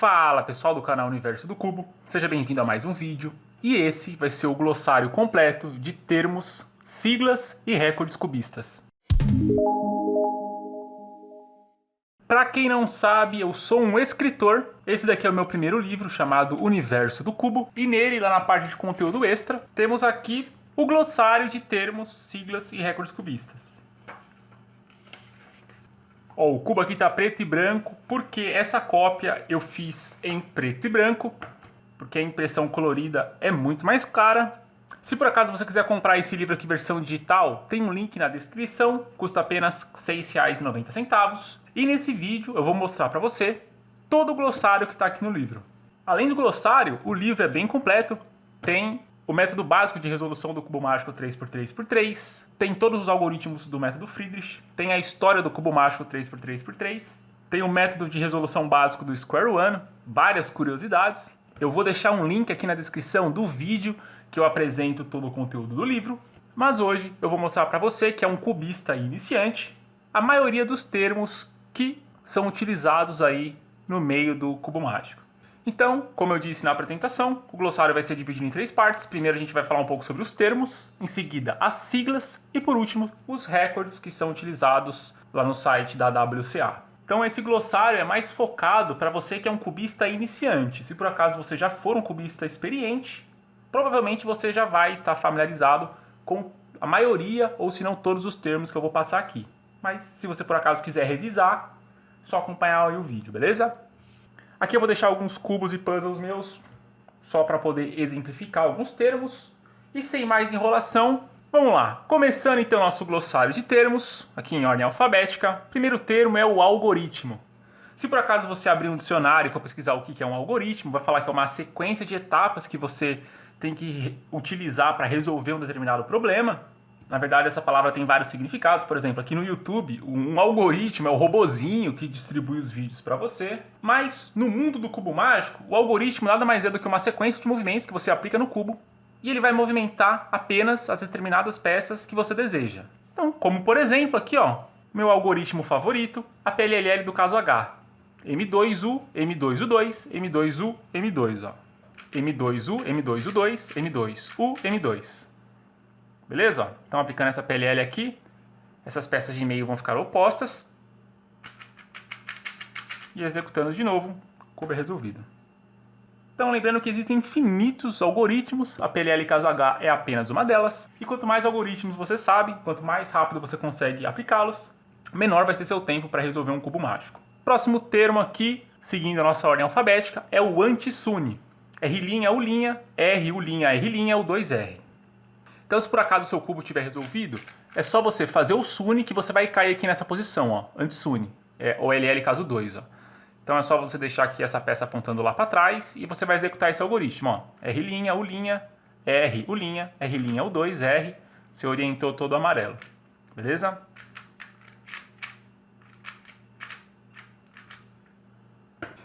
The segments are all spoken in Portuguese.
Fala pessoal do canal Universo do Cubo, seja bem-vindo a mais um vídeo. E esse vai ser o glossário completo de termos, siglas e recordes cubistas. Para quem não sabe, eu sou um escritor. Esse daqui é o meu primeiro livro, chamado Universo do Cubo. E nele, lá na parte de conteúdo extra, temos aqui o glossário de termos, siglas e recordes cubistas. Ó, o cubo aqui tá preto e branco, porque essa cópia eu fiz em preto e branco, porque a impressão colorida é muito mais clara. Se por acaso você quiser comprar esse livro aqui versão digital, tem um link na descrição, custa apenas R$ 6,90. E nesse vídeo eu vou mostrar para você todo o glossário que está aqui no livro. Além do glossário, o livro é bem completo, tem o método básico de resolução do cubo mágico 3x3x3, tem todos os algoritmos do método Friedrich, tem a história do cubo mágico 3x3x3, tem o método de resolução básico do Square One, várias curiosidades. Eu vou deixar um link aqui na descrição do vídeo que eu apresento todo o conteúdo do livro, mas hoje eu vou mostrar para você que é um cubista iniciante a maioria dos termos que são utilizados aí no meio do cubo mágico. Então, como eu disse na apresentação, o glossário vai ser dividido em 3 partes. Primeiro a gente vai falar um pouco sobre os termos, em seguida as siglas e por último os recordes que são utilizados lá no site da WCA. Então esse glossário é mais focado para você que é um cubista iniciante. Se por acaso você já for um cubista experiente, provavelmente você já vai estar familiarizado com a maioria ou se não todos os termos que eu vou passar aqui. Mas se você por acaso quiser revisar, só acompanhar aí o vídeo, beleza? Aqui eu vou deixar alguns cubos e puzzles meus, só para poder exemplificar alguns termos. E sem mais enrolação, vamos lá. Começando então nosso glossário de termos, aqui em ordem alfabética. Primeiro termo é o algoritmo. Se por acaso você abrir um dicionário e for pesquisar o que é um algoritmo, vai falar que é uma sequência de etapas que você tem que utilizar para resolver um determinado problema. Na verdade, essa palavra tem vários significados. Por exemplo, aqui no YouTube, um algoritmo é o robozinho que distribui os vídeos para você. Mas no mundo do cubo mágico, o algoritmo nada mais é do que uma sequência de movimentos que você aplica no cubo e ele vai movimentar apenas as determinadas peças que você deseja. Então, como por exemplo, aqui ó, meu algoritmo favorito, a PLL do caso H. M2U, M2U2, M2U, M2, ó. M2U, M2U2, M2U, M2. Beleza? Ó, então aplicando essa PLL aqui, essas peças de meio vão ficar opostas. E executando de novo, o cubo é resolvido. Então lembrando que existem infinitos algoritmos, a PLL caso H é apenas uma delas. E quanto mais algoritmos você sabe, quanto mais rápido você consegue aplicá-los, menor vai ser seu tempo para resolver um cubo mágico. Próximo termo aqui, seguindo a nossa ordem alfabética, é o anti-SUNY. R', U', R, U', R', U2R. Então, se por acaso o seu cubo estiver resolvido, é só você fazer o SUNY que você vai cair aqui nessa posição, ó, anti-SUNY, o LL caso 2, ó. Então é só você deixar aqui essa peça apontando lá para trás e você vai executar esse algoritmo, ó. R', U', R, U', R', U2, R, você orientou todo amarelo, beleza?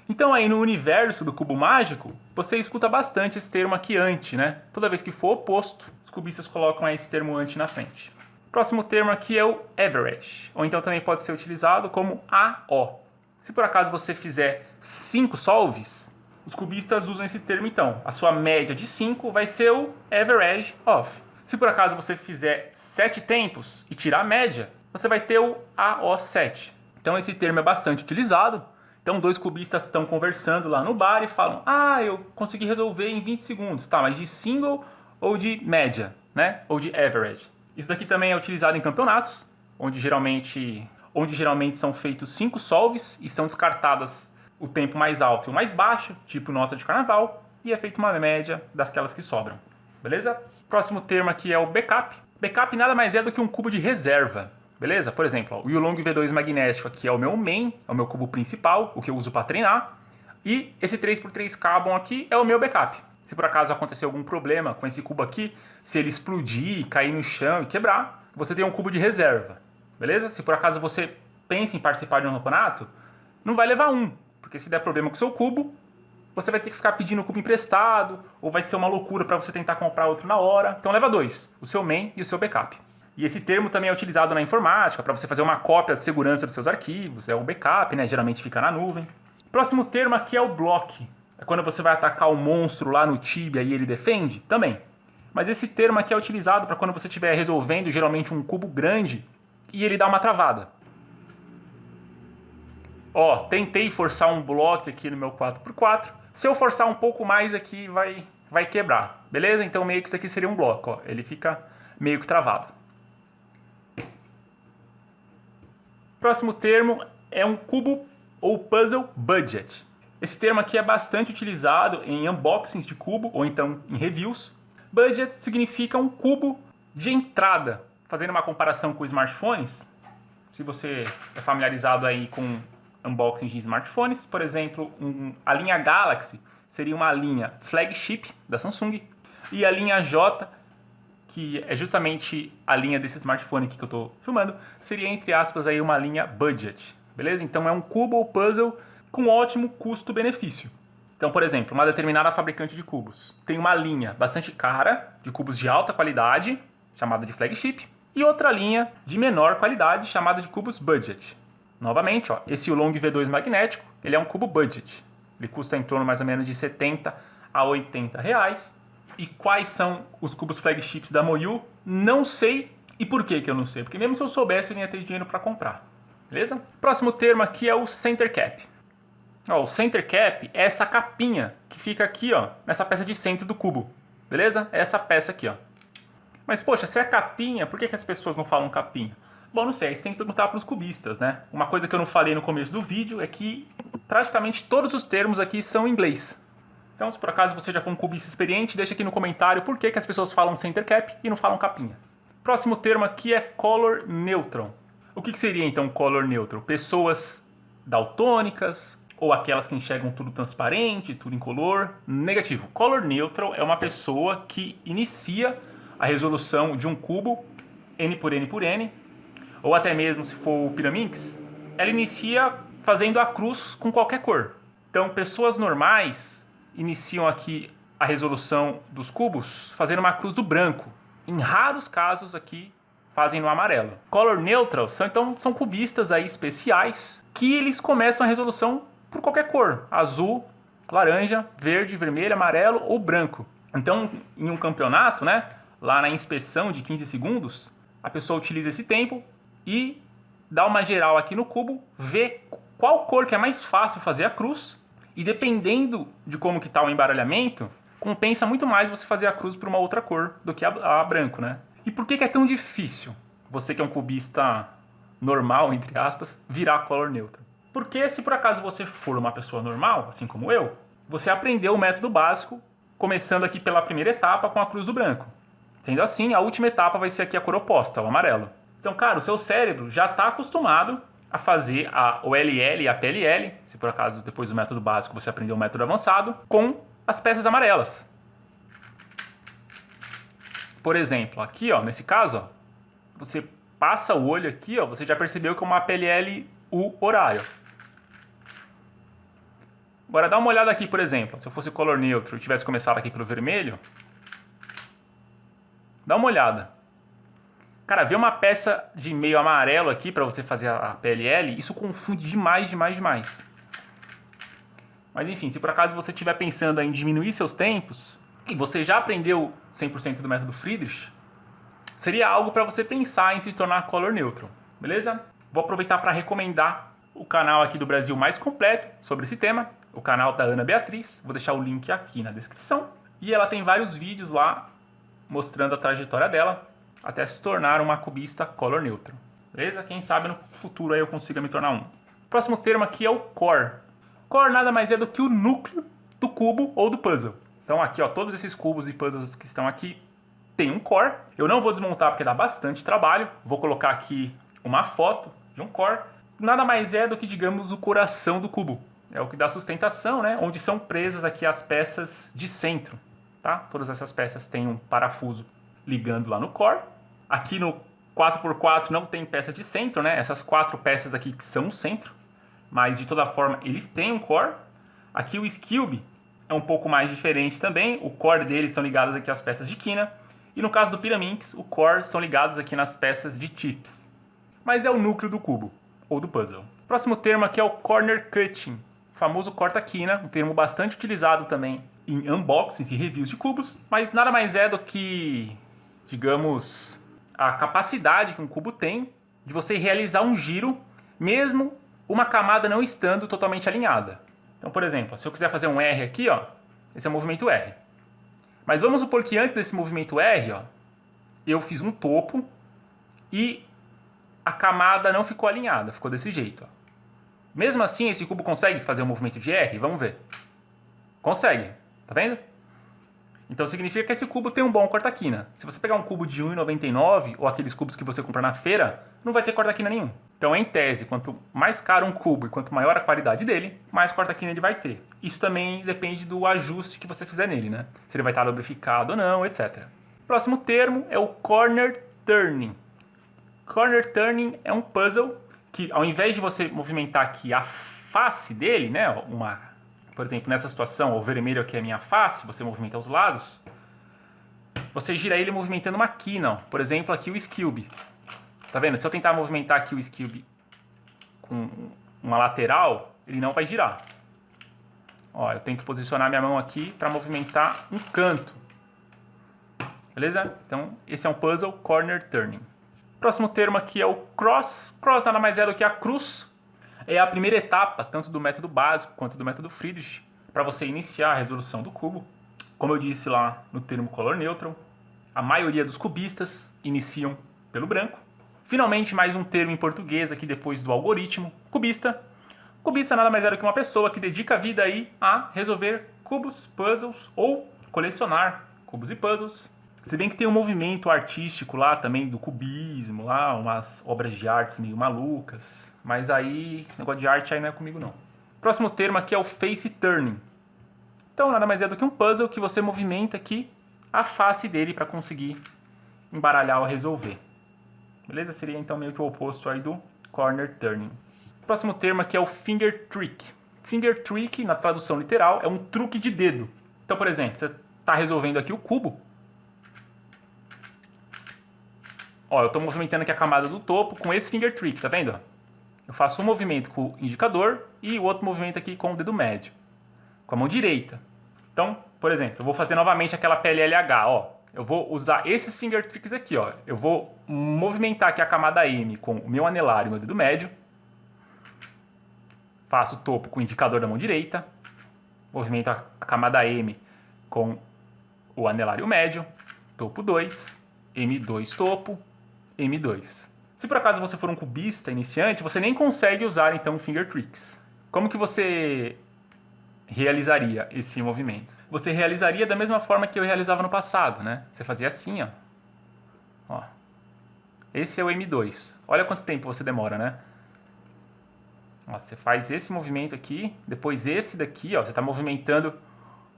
Então aí no universo do cubo mágico, você escuta bastante esse termo aqui anti, né? Toda vez que for oposto, os cubistas colocam esse termo anti na frente. Próximo termo aqui é o average, ou então também pode ser utilizado como AO. Se por acaso você fizer 5 solves, os cubistas usam esse termo então. A sua média de 5 vai ser o average of. Se por acaso você fizer 7 tempos e tirar a média, você vai ter o AO7. Então esse termo é bastante utilizado. Então, 2 cubistas estão conversando lá no bar e falam: ah, eu consegui resolver em 20 segundos. Tá, mas de single ou de média, né? Ou de average. Isso daqui também é utilizado em campeonatos, onde geralmente são feitos 5 solves e são descartadas o tempo mais alto e o mais baixo, tipo nota de carnaval, e é feita uma média daquelas que sobram. Beleza? Próximo termo aqui é o backup. Backup nada mais é do que um cubo de reserva. Beleza? Por exemplo, ó, o Yulong V2 magnético aqui é o meu main, é o meu cubo principal, o que eu uso para treinar. E esse 3x3 Carbon aqui é o meu backup. Se por acaso acontecer algum problema com esse cubo aqui, se ele explodir, cair no chão e quebrar, você tem um cubo de reserva. Beleza? Se por acaso você pensa em participar de um campeonato, não vai levar um. Porque se der problema com o seu cubo, você vai ter que ficar pedindo o cubo emprestado, ou vai ser uma loucura para você tentar comprar outro na hora. Então leva 2, o seu main e o seu backup. E esse termo também é utilizado na informática, para você fazer uma cópia de segurança dos seus arquivos, é o backup, né? Geralmente fica na nuvem. Próximo termo aqui é o block. É quando você vai atacar o monstro lá no Tibia e ele defende? Também. Mas esse termo aqui é utilizado para quando você estiver resolvendo geralmente um cubo grande e ele dá uma travada. Ó, tentei forçar um bloco aqui no meu 4x4. Se eu forçar um pouco mais aqui, vai quebrar. Beleza? Então meio que isso aqui seria um bloco. Ó. Ele fica meio que travado. Próximo termo é um cubo ou puzzle budget. Esse termo aqui é bastante utilizado em unboxings de cubo ou então em reviews. Budget significa um cubo de entrada. Fazendo uma comparação com smartphones, se você é familiarizado aí com unboxing de smartphones, por exemplo, a linha Galaxy seria uma linha flagship da Samsung e a linha J, que é justamente a linha desse smartphone aqui que eu estou filmando, seria entre aspas aí uma linha budget, beleza? Então é um cubo ou puzzle com ótimo custo-benefício. Então, por exemplo, uma determinada fabricante de cubos tem uma linha bastante cara de cubos de alta qualidade, chamada de flagship, e outra linha de menor qualidade, chamada de cubos budget. Novamente, ó, esse Ulong V2 magnético, ele é um cubo budget. Ele custa em torno mais ou menos de 70 a 80 reais. E quais são os cubos flagships da Moyu? Não sei. E por que eu não sei? Porque mesmo se eu soubesse, eu não ia ter dinheiro para comprar. Beleza? Próximo termo aqui é o center cap. Ó, o center cap é essa capinha que fica aqui, ó, nessa peça de centro do cubo. Beleza? É essa peça aqui, ó. Mas, poxa, se é capinha, por que as pessoas não falam capinha? Bom, não sei, aí você tem que perguntar para os cubistas, né? Uma coisa que eu não falei no começo do vídeo é que praticamente todos os termos aqui são em inglês. Então, se por acaso você já for um cubista experiente, deixa aqui no comentário por que as pessoas falam center cap e não falam capinha. Próximo termo aqui é color neutral. O que seria então color neutral? Pessoas daltônicas ou aquelas que enxergam tudo transparente, tudo incolor? Negativo. Color neutral é uma pessoa que inicia a resolução de um cubo N por N por N, ou até mesmo se for o Pyraminx, ela inicia fazendo a cruz com qualquer cor. Então, pessoas normais iniciam aqui a resolução dos cubos fazendo uma cruz do branco. Em raros casos aqui fazem no amarelo. Color neutral são cubistas aí especiais que eles começam a resolução por qualquer cor. Azul, laranja, verde, vermelho, amarelo ou branco. Então, em um campeonato, né, lá na inspeção de 15 segundos, a pessoa utiliza esse tempo e dá uma geral aqui no cubo, vê qual cor que é mais fácil fazer a cruz e dependendo de como que está o embaralhamento, compensa muito mais você fazer a cruz por uma outra cor do que a branco, né? E por que é tão difícil você que é um cubista normal, entre aspas, virar color neutral? Porque se por acaso você for uma pessoa normal, assim como eu, você aprendeu o método básico, começando aqui pela primeira etapa com a cruz do branco. Sendo assim, a última etapa vai ser aqui a cor oposta, o amarelo. Então, cara, o seu cérebro já está acostumado a fazer a OLL e a PLL, se por acaso depois do método básico você aprendeu o método avançado, com as peças amarelas. Por exemplo, aqui, ó, nesse caso, ó, você passa o olho aqui, ó, você já percebeu que é uma PLL U horário. Agora dá uma olhada aqui, por exemplo, se eu fosse color neutro e tivesse começado aqui pelo vermelho, dá uma olhada. Cara, ver uma peça de meio amarelo aqui para você fazer a PLL, isso confunde demais. Mas enfim, se por acaso você estiver pensando em diminuir seus tempos, e você já aprendeu 100% do método Friedrich, seria algo para você pensar em se tornar color neutral, beleza? Vou aproveitar para recomendar o canal aqui do Brasil mais completo sobre esse tema, o canal da Ana Beatriz, vou deixar o link aqui na descrição, e ela tem vários vídeos lá mostrando a trajetória dela até se tornar uma cubista color neutral, beleza? Quem sabe no futuro aí eu consiga me tornar um. Próximo termo aqui é o core. Core nada mais é do que o núcleo do cubo ou do puzzle. Então aqui, ó, todos esses cubos e puzzles que estão aqui tem um core. Eu não vou desmontar porque dá bastante trabalho. Vou colocar aqui uma foto de um core. Nada mais é do que, digamos, o coração do cubo. É o que dá sustentação, né? Onde são presas aqui as peças de centro, tá? Todas essas peças têm um parafuso ligando lá no core. Aqui no 4x4 não tem peça de centro, né? Essas 4 peças aqui que são o centro. Mas de toda forma eles têm um core. Aqui o Skilby é um pouco mais diferente também. O core deles são ligados aqui às peças de quina. E no caso do Pyraminx, o core são ligados aqui nas peças de chips. Mas é o núcleo do cubo, ou do puzzle. Próximo termo aqui é o corner cutting. famoso corta-quina, um termo bastante utilizado também em unboxings e reviews de cubos, mas nada mais é do que, digamos, a capacidade que um cubo tem de você realizar um giro, mesmo uma camada não estando totalmente alinhada. Então, por exemplo, se eu quiser fazer um R aqui, ó, esse é o movimento R. Mas vamos supor que antes desse movimento R, ó, eu fiz um topo e a camada não ficou alinhada, ficou desse jeito. Ó. Mesmo assim, esse cubo consegue fazer um movimento de R? Vamos ver. Consegue, tá vendo? Então significa que esse cubo tem um bom corta-quina. Se você pegar um cubo de 1,99 ou aqueles cubos que você compra na feira, não vai ter corta-quina nenhum. Então, em tese, quanto mais caro um cubo e quanto maior a qualidade dele, mais corta-quina ele vai ter. Isso também depende do ajuste que você fizer nele, né? Se ele vai estar lubrificado ou não, etc. Próximo termo é o corner turning. Corner turning é um puzzle que, ao invés de você movimentar aqui a face dele, né? Por exemplo, nessa situação, o vermelho aqui é a minha face, você movimenta os lados, você gira ele movimentando uma quina, ó. Por exemplo, aqui o Skilby. Tá vendo? Se eu tentar movimentar aqui o Skilby com uma lateral, ele não vai girar. Ó, eu tenho que posicionar minha mão aqui para movimentar um canto. Beleza? Então, esse é um puzzle corner turning. Próximo termo aqui é o cross. Cross nada mais é do que a cruz. É a primeira etapa, tanto do método básico quanto do método Friedrich, para você iniciar a resolução do cubo. Como eu disse lá no termo color neutral, a maioria dos cubistas iniciam pelo branco. Finalmente, mais um termo em português aqui depois do algoritmo, cubista. Cubista nada mais é do que uma pessoa que dedica a vida aí a resolver cubos, puzzles ou colecionar cubos e puzzles. Se bem que tem um movimento artístico lá também do cubismo, lá umas obras de artes meio malucas. Mas aí, negócio de arte aí não é comigo não. Próximo termo aqui é o face turning. Então nada mais é do que um puzzle que você movimenta aqui a face dele para conseguir embaralhar ou resolver. Beleza? Seria então meio que o oposto aí do corner turning. Próximo termo aqui é o finger trick. Finger trick, na tradução literal, é um truque de dedo. Então, por exemplo, você está resolvendo aqui o cubo. Ó, eu estou movimentando aqui a camada do topo com esse finger trick, tá vendo? Eu faço um movimento com o indicador e o outro movimento aqui com o dedo médio, com a mão direita. Então, por exemplo, eu vou fazer novamente aquela PLLH, ó. Eu vou usar esses finger tricks aqui, ó. Eu vou movimentar aqui a camada M com o meu anelar e o meu dedo médio. Faço o topo com o indicador da mão direita. Movimento a camada M com o anelar e o médio. Topo 2, M2 topo, M2. Se por acaso você for um cubista iniciante, você nem consegue usar então finger tricks. Como que você realizaria esse movimento? Você realizaria da mesma forma que eu realizava no passado, né? Você fazia assim, ó. Esse é o M2. Olha quanto tempo você demora, né? Ó, você faz esse movimento aqui, depois esse daqui, ó. Você está movimentando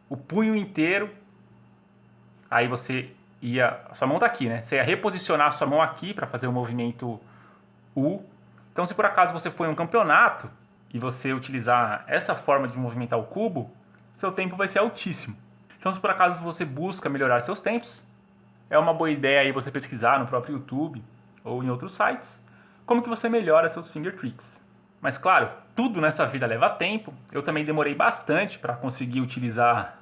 o punho inteiro. Aí você ia... Sua mão tá aqui, né? Você ia reposicionar a sua mão aqui para fazer o movimento U. Então, se por acaso você for em um campeonato e você utilizar essa forma de movimentar o cubo, seu tempo vai ser altíssimo. Então, se por acaso você busca melhorar seus tempos, é uma boa ideia aí você pesquisar no próprio YouTube ou em outros sites como que você melhora seus finger tricks. Mas claro, tudo nessa vida leva tempo. Eu também demorei bastante para conseguir utilizar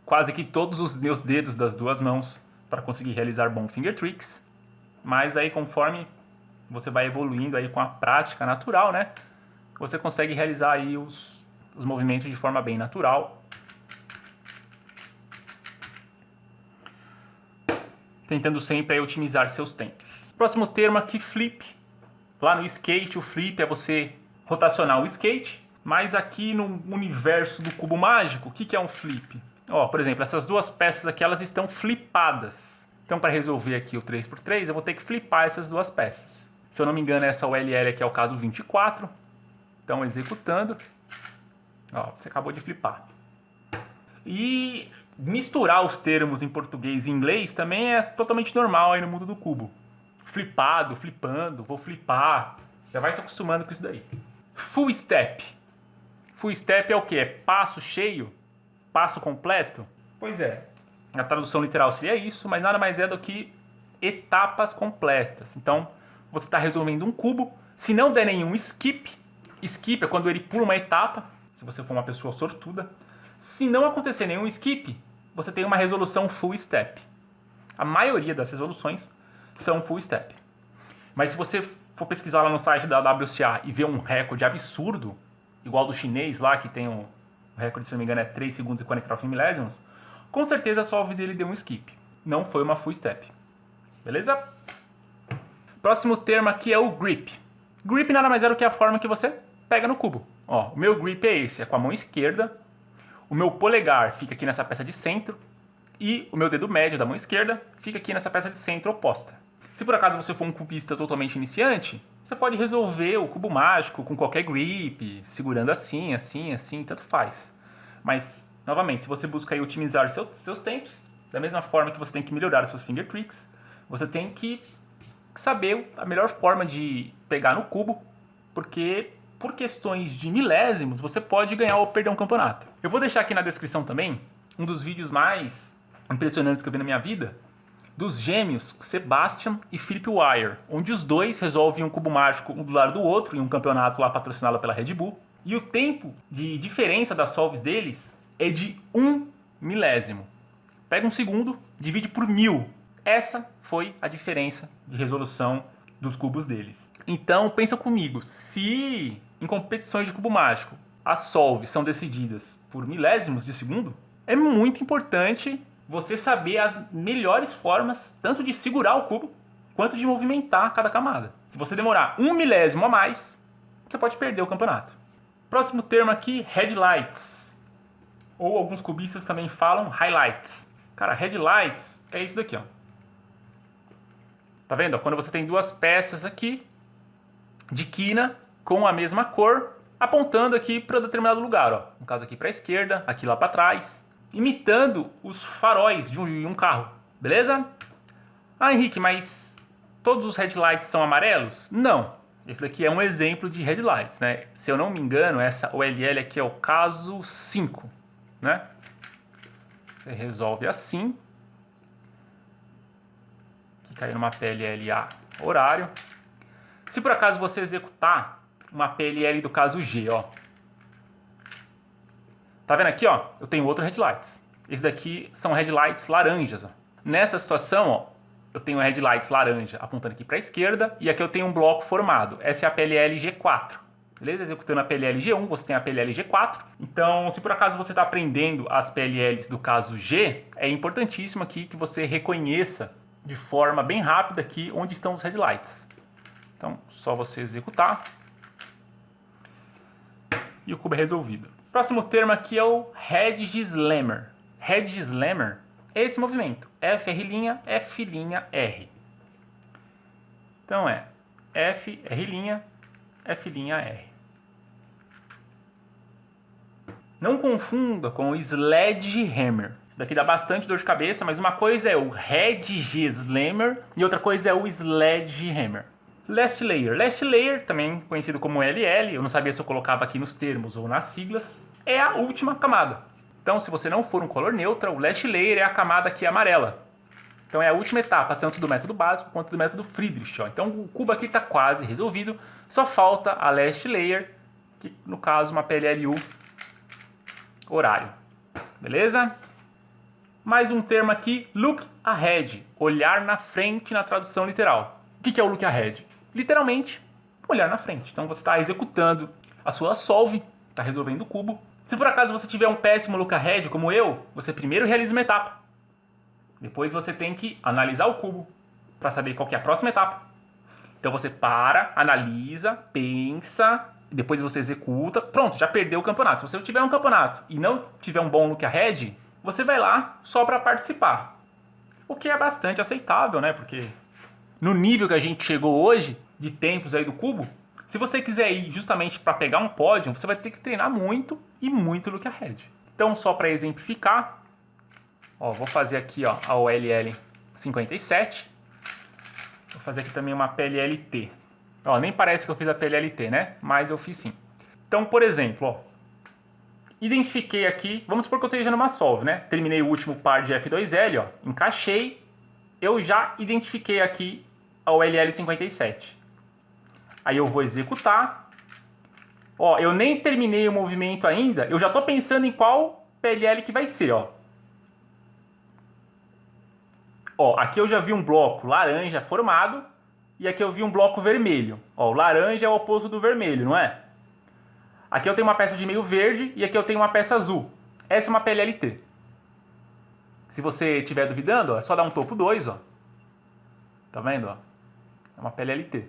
quase que todos os meus dedos das duas mãos para conseguir realizar bons finger tricks. Mas aí conforme você vai evoluindo aí com a prática natural, né? Você consegue realizar aí os movimentos de forma bem natural. Tentando sempre aí otimizar seus tempos. Próximo termo aqui, flip. Lá no skate, o flip é você rotacionar o skate. Mas aqui no universo do cubo mágico, o que é um flip? Ó, por exemplo, essas duas peças aqui, elas estão flipadas. Então, para resolver aqui o 3x3, eu vou ter que flipar essas duas peças. Se eu não me engano, essa ULL aqui é o caso 24. Então, executando. Ó, você acabou de flipar. E misturar os termos em português e inglês também é totalmente normal aí no mundo do cubo. Flipado, flipando, vou flipar. Já vai se acostumando com isso daí. Full step. Full step é o quê? É passo cheio? Passo completo? Pois é. A tradução literal seria isso, mas nada mais é do que etapas completas. Então, você está resolvendo um cubo. Se não der nenhum skip, skip é quando ele pula uma etapa. se você for uma pessoa sortuda. Se não acontecer nenhum skip, você tem uma resolução full step. A maioria das resoluções são full step. Mas se você for pesquisar lá no site da WCA e ver um recorde absurdo, igual do chinês lá, que tem o recorde, se não me engano, é 3 segundos e 49 milésimos, com certeza a solve dele deu um skip. Não foi uma full step. Beleza? Próximo termo aqui é o grip. Grip nada mais é do que a forma que você pega no cubo. Ó, o meu grip é esse, é com a mão esquerda. O meu polegar fica aqui nessa peça de centro. E o meu dedo médio da mão esquerda fica aqui nessa peça de centro oposta. Se por acaso você for um cubista totalmente iniciante, você pode resolver o cubo mágico com qualquer grip, segurando assim, assim, assim, tanto faz. Mas, novamente, se você busca aí otimizar seus tempos, da mesma forma que você tem que melhorar seus finger tricks, você tem que saber a melhor forma de pegar no cubo, porque por questões de milésimos você pode ganhar ou perder um campeonato. Eu vou deixar aqui na descrição também um dos vídeos mais impressionantes que eu vi na minha vida, dos gêmeos Sebastian e Philip Wire, onde os dois resolvem um cubo mágico um do lado do outro em um campeonato lá patrocinado pela Red Bull, e o tempo de diferença das solves deles é de 1 milésimo. Pega um segundo, divide por 1000. Essa foi a diferença de resolução dos cubos deles. Então pensa comigo, se em competições de cubo mágico as solves são decididas por milésimos de segundo, é muito importante você saber as melhores formas tanto de segurar o cubo quanto de movimentar cada camada. Se você demorar 1 milésimo a mais, você pode perder o campeonato. Próximo termo aqui, headlights. Ou alguns cubistas também falam highlights. Cara, headlights é isso daqui, ó. Tá vendo? Quando você tem duas peças aqui de quina com a mesma cor, apontando aqui para determinado lugar, ó. No caso aqui para a esquerda, aqui lá para trás, imitando os faróis de um carro, beleza? Ah, Henrique, mas todos os headlights são amarelos? Não. Esse daqui é um exemplo de headlights, né? Se eu não me engano, essa OLL aqui é o caso 5, né? Você resolve assim. Que cai numa PLLA horário. Se por acaso você executar uma PLL do caso G, ó. Tá vendo aqui, ó? Eu tenho outro headlights. Esse daqui são headlights laranjas, ó. Nessa situação, ó, eu tenho headlights laranja apontando aqui para a esquerda e aqui eu tenho um bloco formado. Essa é a PLL G4. Beleza? Executando a PLL G1, você tem a PLL G4. Então, se por acaso você está aprendendo as PLLs do caso G, é importantíssimo aqui que você reconheça de forma bem rápida aqui onde estão os headlights. Então, só você executar e o cubo é resolvido. Próximo termo aqui é o Hedge Slammer. Hedge Slammer é esse movimento. F', F', Então é F', F', Não confunda com o Sledgehammer. Isso daqui dá bastante dor de cabeça, mas uma coisa é o Hedge Slammer e outra coisa é o Sledgehammer. Last Layer. Last Layer, também conhecido como LL, eu não sabia se eu colocava aqui nos termos ou nas siglas, é a última camada. Então, se você não for um color neutral, o Last Layer é a camada aqui amarela. Então é a última etapa, tanto do método básico quanto do método Friedrich. Ó. Então o cubo aqui está quase resolvido, só falta a Last Layer, que no caso uma PLLU horário. Beleza? Mais um termo aqui, Look Ahead, olhar na frente na tradução literal. O que é o Look Ahead? Literalmente, olhar na frente. Então você está executando a sua solve, está resolvendo o cubo. Se por acaso você tiver um péssimo look ahead, como eu, você primeiro realiza uma etapa. Depois você tem que analisar o cubo para saber qual que é a próxima etapa. Então você para, analisa, pensa, depois você executa. Pronto, já perdeu o campeonato. Se você tiver um campeonato e não tiver um bom look ahead, você vai lá só para participar. O que é bastante aceitável, né? Porque no nível que a gente chegou hoje, de tempos aí do cubo, se você quiser ir justamente para pegar um pódio, você vai ter que treinar muito e muito look ahead. Então, só para exemplificar, ó, vou fazer aqui ó, a OLL 57. Vou fazer aqui também uma PLLT. Ó, nem parece que eu fiz a PLLT, né? Mas eu fiz sim. Então, por exemplo, ó, identifiquei aqui, vamos supor que eu esteja numa solve, né? Terminei o último par de F2L, ó, encaixei, eu já identifiquei aqui a OLL 57. Aí eu vou executar Ó, eu nem terminei o movimento ainda, eu já tô pensando em qual PLL que vai ser, ó. Ó, aqui eu já vi um bloco laranja formado e aqui eu vi um bloco vermelho. Ó, o laranja é o oposto do vermelho, não é? Aqui eu tenho uma peça de meio verde e aqui eu tenho uma peça azul. Essa é uma PLLT. Se você estiver duvidando, ó, é só dar um topo 2, ó. Tá vendo, ó? É uma PLLT.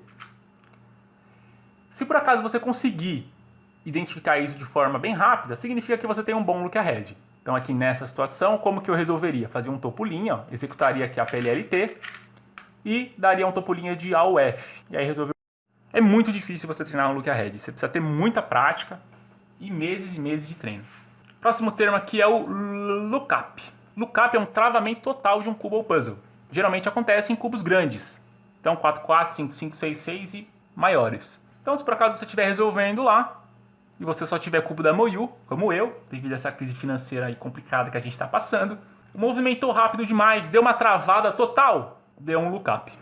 Se por acaso você conseguir identificar isso de forma bem rápida, significa que você tem um bom look ahead. Então aqui nessa situação, como que eu resolveria? Fazia um topo linha, ó, executaria aqui a PLLT e daria um topo linha de A ou F. E aí resolveu. É muito difícil você treinar um look ahead. Você precisa ter muita prática e meses de treino. Próximo termo aqui é o lookup. Lookup é um travamento total de um cubo ou puzzle. Geralmente acontece em cubos grandes. Então 4, 4, 5, 5, 6, 6 e maiores. Então se por acaso você estiver resolvendo lá e você só tiver cubo da Moyu, como eu, devido a essa crise financeira aí complicada que a gente está passando, movimentou rápido demais, deu uma travada total, deu um lookup.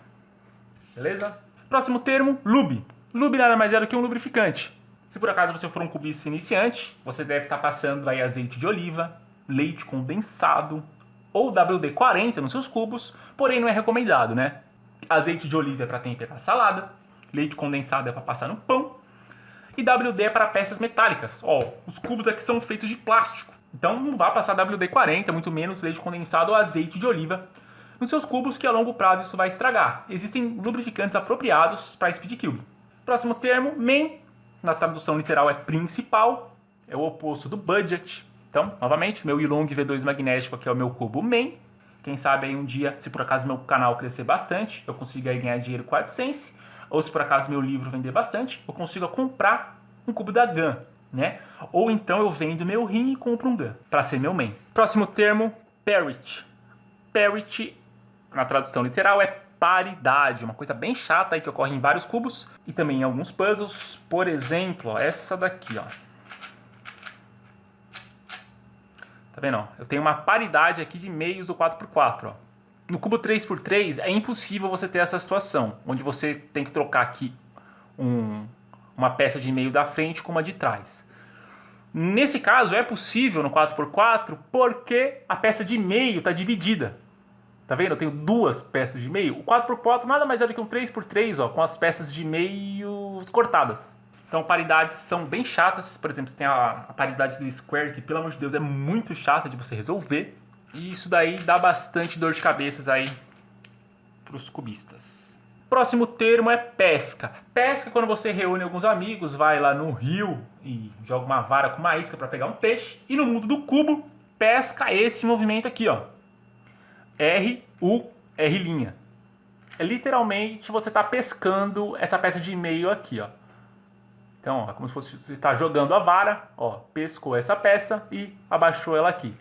Beleza? Próximo termo, lube. Lube nada mais é do que um lubrificante. Se por acaso você for um cubista iniciante, você deve estar passando aí azeite de oliva, leite condensado ou WD-40 nos seus cubos, porém não é recomendado, né? Azeite de oliva é para temperar salada, leite condensado é para passar no pão e WD é para peças metálicas. Ó, os cubos aqui são feitos de plástico, então não vá passar WD-40, muito menos leite condensado ou azeite de oliva nos seus cubos, que a longo prazo isso vai estragar. Existem lubrificantes apropriados para Speed Cube. Próximo termo, main, na tradução literal é principal, é o oposto do budget. Então, novamente, meu Yulong V2 magnético aqui é o meu cubo main. Quem sabe aí um dia, se por acaso meu canal crescer bastante, eu consigo aí ganhar dinheiro com a AdSense, ou se por acaso meu livro vender bastante, eu consigo comprar um cubo da GAN, né? Ou então eu vendo meu rim e compro um GAN, para ser meu main. Próximo termo, parity. Parity, na tradução literal, é paridade, uma coisa bem chata aí que ocorre em vários cubos e também em alguns puzzles. Por exemplo, ó, essa daqui, ó. Tá vendo? Ó? Eu tenho uma paridade aqui de meios do 4x4. Ó. No cubo 3x3 é impossível você ter essa situação, onde você tem que trocar aqui uma peça de meio da frente com uma de trás. Nesse caso é possível no 4x4 porque a peça de meio está dividida. Tá vendo? Eu tenho duas peças de meio. O 4x4 nada mais é do que um 3x3, ó, com as peças de meio cortadas. Então paridades são bem chatas. Por exemplo, você tem a paridade do square, que pelo amor de Deus é muito chata de você resolver. E isso daí dá bastante dor de cabeça aí para os cubistas. Próximo termo é pesca. Pesca é quando você reúne alguns amigos, vai lá no rio e joga uma vara com uma isca para pegar um peixe. E no mundo do cubo, pesca é esse movimento aqui, ó. R-U-R'. É literalmente você está pescando essa peça de meio aqui, ó. Então, ó, é como se fosse você está jogando a vara, ó, pescou essa peça e abaixou ela aqui.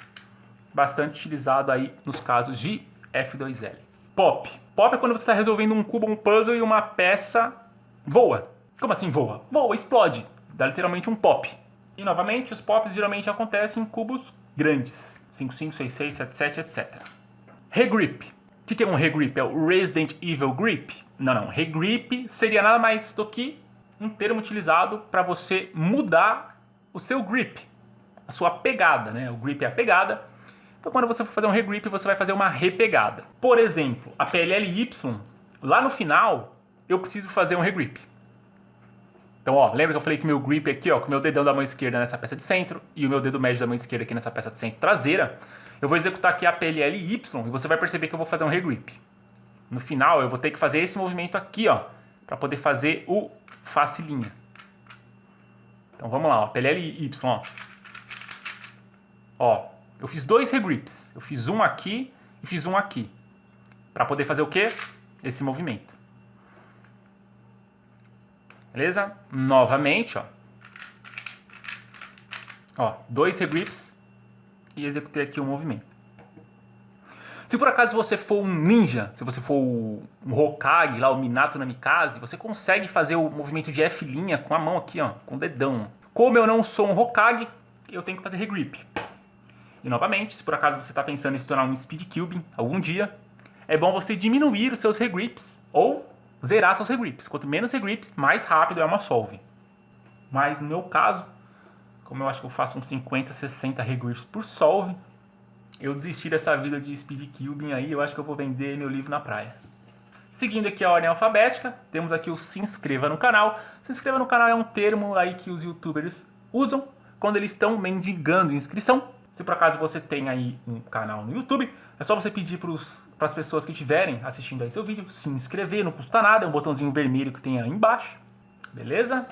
Bastante utilizado aí nos casos de F2L. Pop. Pop é quando você está resolvendo um cubo, um puzzle e uma peça voa. Como assim voa? Voa, explode. Dá literalmente um pop. E novamente, os pops geralmente acontecem em cubos grandes. 5, 5, 6, 6, 7, 7, etc. Regrip. O que é um regrip? É o Resident Evil Grip? Não. Regrip seria nada mais do que um termo utilizado para você mudar o seu grip, a sua pegada, né? O grip é a pegada. Então, quando você for fazer um regrip, você vai fazer uma repegada. Por exemplo, a PLLY, lá no final, eu preciso fazer um regrip. Então, ó, lembra que eu falei que o meu grip aqui, ó, com o meu dedão da mão esquerda nessa peça de centro e o meu dedo médio da mão esquerda aqui nessa peça de centro traseira? Eu vou executar aqui a PLLY e você vai perceber que eu vou fazer um regrip. No final, eu vou ter que fazer esse movimento aqui, ó, para poder fazer o face linha. Então, vamos lá, ó, PLLY, ó. Ó, eu fiz dois regrips. Eu fiz um aqui e fiz um aqui. Para poder fazer o quê? Esse movimento. Beleza? Novamente, ó. Ó, dois regrips e executei aqui o movimento. Se por acaso você for um ninja, se você for um Hokage, lá o Minato Namikaze, você consegue fazer o movimento de F' com a mão aqui, ó, com o dedão. Como eu não sou um Hokage, eu tenho que fazer regrip. E novamente, se por acaso você está pensando em se tornar um Speed Cube algum dia, é bom você diminuir os seus regrips ou zerar seus regrips. Quanto menos regrips, mais rápido é uma solve. Mas no meu caso, como eu acho que eu faço uns 50, 60 regriffs por solve, eu desisti dessa vida de speed cubing aí, eu acho que eu vou vender meu livro na praia. Seguindo aqui a ordem alfabética, temos aqui o se inscreva no canal. Se inscreva no canal é um termo aí que os youtubers usam quando eles estão mendigando inscrição. Se por acaso você tem aí um canal no YouTube, é só você pedir para as pessoas que estiverem assistindo aí seu vídeo se inscrever, não custa nada, é um botãozinho vermelho que tem aí embaixo. Beleza?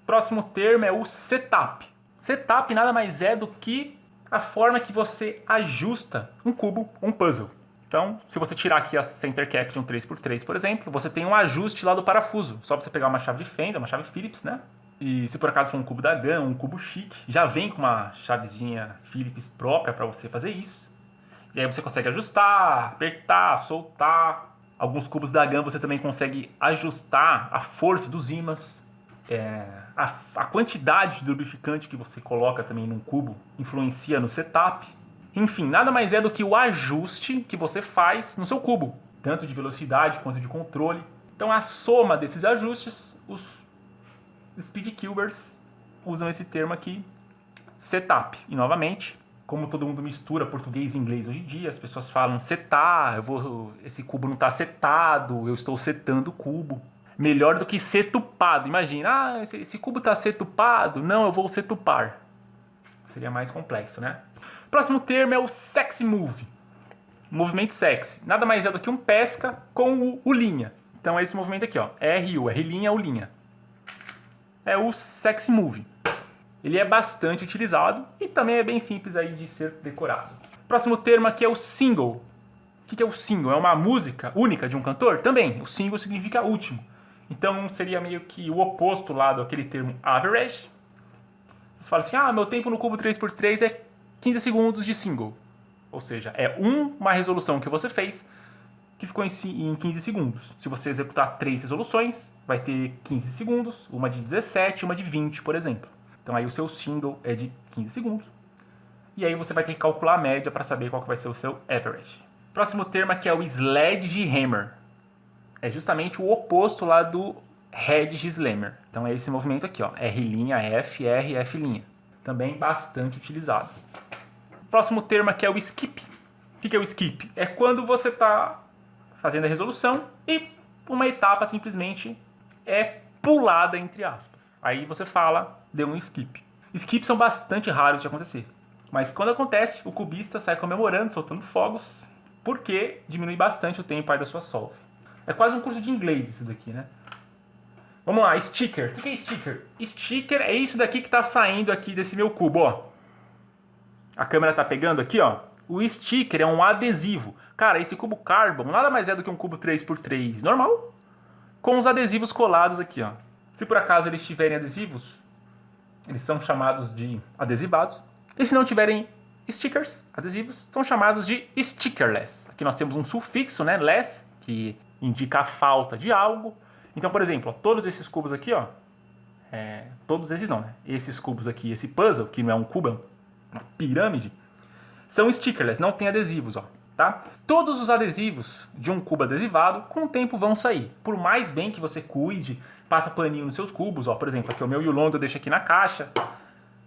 Próximo termo é o setup. Setup nada mais é do que a forma que você ajusta um cubo ou um puzzle. Então, se você tirar aqui a center cap de um 3x3, por exemplo, você tem um ajuste lá do parafuso. Só você pegar uma chave de fenda, uma chave Phillips, né? E se por acaso for um cubo da GAN, um cubo chique, já vem com uma chavezinha Phillips própria para você fazer isso. E aí você consegue ajustar, apertar, soltar. Alguns cubos da GAN você também consegue ajustar a força dos ímãs. A quantidade de lubrificante que você coloca também num cubo influencia no setup. Enfim, nada mais é do que o ajuste que você faz no seu cubo, tanto de velocidade quanto de controle. Então a soma desses ajustes, os speedcubers usam esse termo aqui, setup. E novamente, como todo mundo mistura português e inglês hoje em dia, as pessoas falam setar, esse cubo não está setado, eu estou setando o cubo. Melhor do que setupado. Imagina, esse cubo está setupado? Não, eu vou setupar. Seria mais complexo, né? Próximo termo é o sexy move. Movimento sexy. Nada mais é do que um pesca com o linha. Então é esse movimento aqui, ó. R-U, R' U linha. É o sexy move. Ele é bastante utilizado e também é bem simples aí de ser decorado. Próximo termo aqui é o single. O que é o single? É uma música única de um cantor? Também. O single significa último. Então seria meio que o oposto lá daquele termo average. Vocês falam assim, meu tempo no cubo 3x3 é 15 segundos de single. Ou seja, é uma resolução que você fez que ficou em 15 segundos. Se você executar 3 resoluções, vai ter 15 segundos, uma de 17 e uma de 20, por exemplo. Então aí o seu single é de 15 segundos. E aí você vai ter que calcular a média para saber qual que vai ser o seu average. Próximo termo aqui é o sledgehammer. É justamente o oposto lá do hedge slammer. Então é esse movimento aqui, ó, R', F, R, F'. Também bastante utilizado. Próximo termo aqui é o skip. O que é o skip? É quando você está fazendo a resolução e uma etapa simplesmente é pulada, entre aspas. Aí você fala, deu um skip. Skips são bastante raros de acontecer. Mas quando acontece, o cubista sai comemorando, soltando fogos, porque diminui bastante o tempo aí da sua solve. É quase um curso de inglês isso daqui, né? Vamos lá, sticker. O que é sticker? Sticker é isso daqui que está saindo aqui desse meu cubo, ó. A câmera tá pegando aqui, ó. O sticker é um adesivo. Cara, esse cubo Carbon nada mais é do que um cubo 3x3 normal, com os adesivos colados aqui, ó. Se por acaso eles tiverem adesivos, eles são chamados de adesivados. E se não tiverem stickers, adesivos, são chamados de stickerless. Aqui nós temos um sufixo, né, less, que indica a falta de algo. Então, por exemplo, ó, todos esses cubos aqui, ó, todos esses não, né? Esses cubos aqui, esse puzzle, que não é um cubo, é uma pirâmide, são stickerless, não tem adesivos, ó, tá? Todos os adesivos de um cubo adesivado, com o tempo vão sair. Por mais bem que você cuide, passa paninho nos seus cubos, ó, por exemplo, aqui o meu Yulong eu deixo aqui na caixa,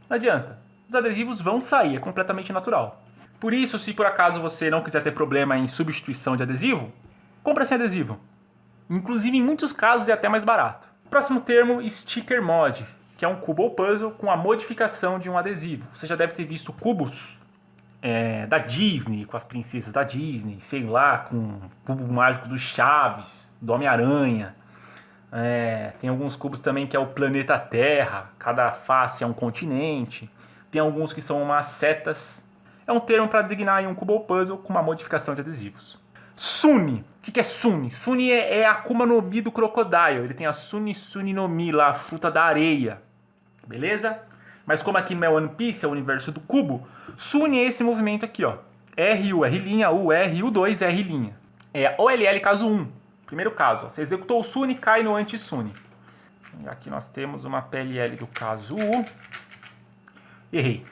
não adianta. Os adesivos vão sair, é completamente natural. Por isso, se por acaso você não quiser ter problema em substituição de adesivo, compra sem adesivo. Inclusive, em muitos casos, é até mais barato. Próximo termo, sticker mod, que é um cubo ou puzzle com a modificação de um adesivo. Você já deve ter visto cubos da Disney, com as princesas da Disney, sei lá, com o cubo mágico do Chaves, do Homem-Aranha. Tem alguns cubos também que é o planeta Terra, cada face é um continente. Tem alguns que são umas setas. É um termo para designar aí um cubo ou puzzle com uma modificação de adesivos. Suni. O que é Suni? Suni é a Akuma no Mi do Crocodile. Ele tem a Suni Suni no Mi lá, a fruta da areia. Beleza? Mas como aqui não é One Piece, é o universo do cubo, Suni é esse movimento aqui, ó. R-U, R', U, R, U2, R'. É OLL caso 1. Primeiro caso, ó. Você executou o Suni, cai no anti-Suni. Aqui nós temos uma PLL do caso U. Errei.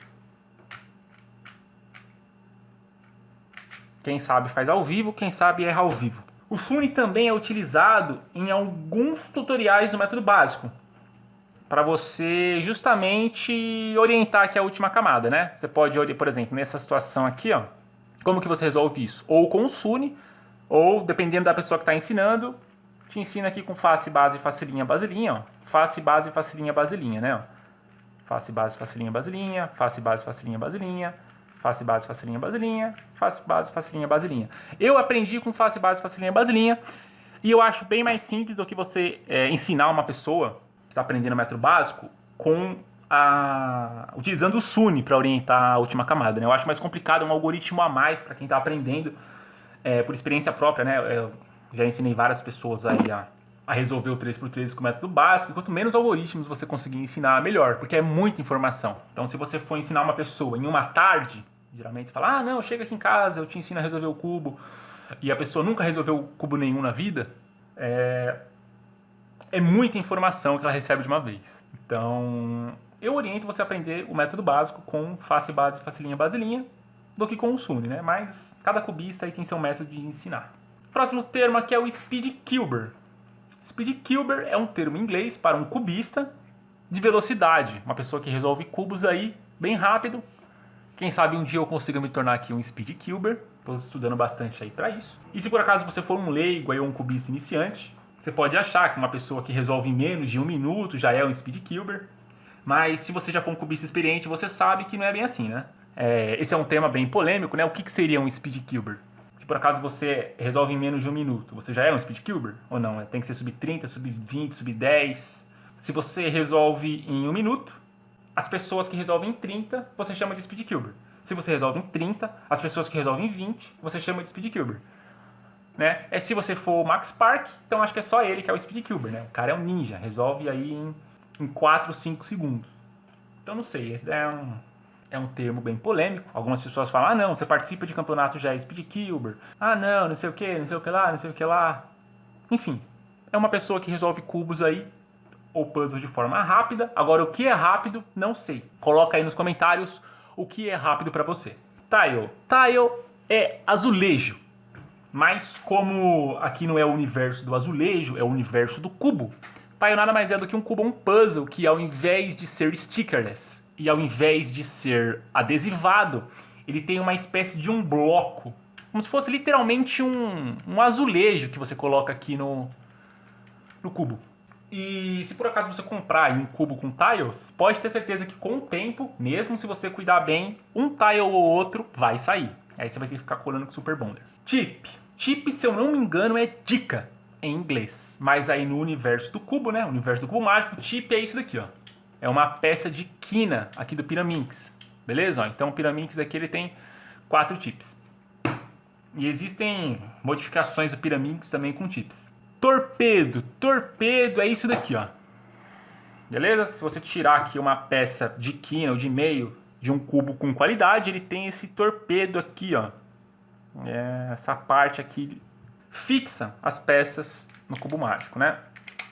Quem sabe faz ao vivo, quem sabe erra ao vivo. O Suni também é utilizado em alguns tutoriais do método básico para você justamente orientar aqui a última camada, né? Você pode, por exemplo, nessa situação aqui, ó, como que você resolve isso? Ou com o Sune, ou dependendo da pessoa que está ensinando, te ensina aqui com face, base, facilinha, basilinha, ó. Face, base, facilinha, basilinha, né? Ó. Face, base, facilinha, basilinha, face, base, facilinha, basilinha, face, base, facilinha, basilinha, face, base, facilinha, basilinha. Eu aprendi com face, base, facilinha, basilinha, e eu acho bem mais simples do que você ensinar uma pessoa que está aprendendo o método básico utilizando o Sune para orientar a última camada, né? Eu acho mais complicado, um algoritmo a mais para quem está aprendendo, por experiência própria, né? Eu já ensinei várias pessoas aí a resolver o 3x3 com o método básico. Quanto menos algoritmos você conseguir ensinar, melhor, porque é muita informação. Então, se você for ensinar uma pessoa em uma tarde, geralmente você fala, não, chega aqui em casa, eu te ensino a resolver o cubo, e a pessoa nunca resolveu cubo nenhum na vida, é muita informação que ela recebe de uma vez. Então, eu oriento você a aprender o método básico com face, base, facilinha, basilinha, do que com o Sune, né? Mas cada cubista aí tem seu método de ensinar. Próximo termo aqui é o Speed Cuber. Speed Cuber é um termo em inglês para um cubista de velocidade. Uma pessoa que resolve cubos aí bem rápido. Quem sabe um dia eu consiga me tornar aqui um Speed Cuber. Estou estudando bastante aí para isso. E se por acaso você for um leigo aí, ou um cubista iniciante, você pode achar que uma pessoa que resolve em menos de 1 minuto já é um Speed Cuber. Mas se você já for um cubista experiente, você sabe que não é bem assim, né? Esse é um tema bem polêmico, né? O que seria um Speed Cuber? Se por acaso você resolve em menos de 1 minuto, você já é um Speed Cuber? Ou não? Tem que ser sub 30, sub 20, sub 10. Se você resolve em 1 minuto, as pessoas que resolvem em 30, você chama de Speed Cuber. Se você resolve em 30, as pessoas que resolvem em 20, você chama de Speed Cuber. Né? Se você for o Max Park, então acho que é só ele que é o Speed Cuber, né? O cara é um ninja, resolve aí em 4, 5 segundos. Então não sei, esse é um termo bem polêmico. Algumas pessoas falam, não, você participa de campeonato já é Speed Cuber. Não sei o que, não sei o que lá, não sei o que lá. Enfim, é uma pessoa que resolve cubos aí, ou puzzles de forma rápida. Agora, o que é rápido, não sei. Coloca aí nos comentários o que é rápido para você. Tile. Tile é azulejo. Mas como aqui não é o universo do azulejo, é o universo do cubo, Tile nada mais é do que um cubo, um puzzle que ao invés de ser stickerless e ao invés de ser adesivado, ele tem uma espécie de um bloco, como se fosse literalmente um azulejo que você coloca aqui no cubo. E se por acaso você comprar um cubo com tiles, pode ter certeza que com o tempo, mesmo se você cuidar bem, um tile ou outro vai sair. Aí você vai ter que ficar colando com Super Bonder. Chip. Chip, se eu não me engano, é dica em inglês. Mas aí no universo do cubo, né? O universo do cubo mágico, chip é isso daqui, ó. É uma peça de quina aqui do Pyraminx. Beleza? Ó, então o Pyraminx aqui ele tem 4 chips. E existem modificações do Pyraminx também com chips. Torpedo. Torpedo é isso daqui, ó. Beleza? Se você tirar aqui uma peça de quina ou de meio de um cubo com qualidade, ele tem esse torpedo aqui, ó. Essa parte aqui fixa as peças no cubo mágico, né?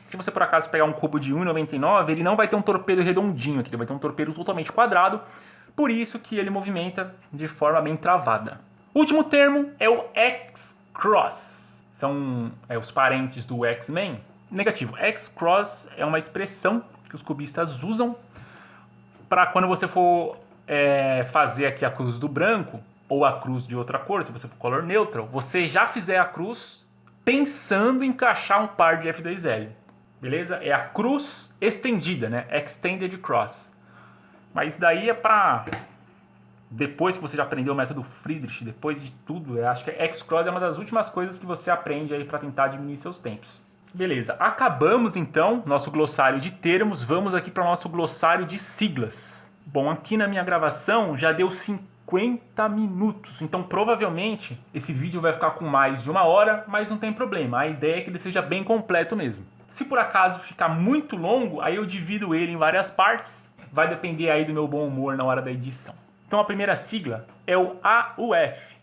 Se você por acaso pegar um cubo de 1,99, ele não vai ter um torpedo redondinho aqui, ele vai ter um torpedo totalmente quadrado, por isso que ele movimenta de forma bem travada. O último termo é o X-Cross. São os parentes do X-Men. Negativo. X-Cross é uma expressão que os cubistas usam para quando você for fazer aqui a cruz do branco ou a cruz de outra cor, se você for color neutral, você já fizer a cruz pensando em encaixar um par de F2L. Beleza? É a cruz estendida, né? Extended Cross. Mas isso daí é para depois que você já aprendeu o método Friedrich, depois de tudo, acho que X-Cross é uma das últimas coisas que você aprende aí para tentar diminuir seus tempos. Beleza, acabamos então nosso glossário de termos, vamos aqui para o nosso glossário de siglas. Bom, aqui na minha gravação já deu 50 minutos, então provavelmente esse vídeo vai ficar com mais de 1 hora, mas não tem problema, a ideia é que ele seja bem completo mesmo. Se por acaso ficar muito longo, aí eu divido ele em várias partes, vai depender aí do meu bom humor na hora da edição. Então a primeira sigla é o AUF,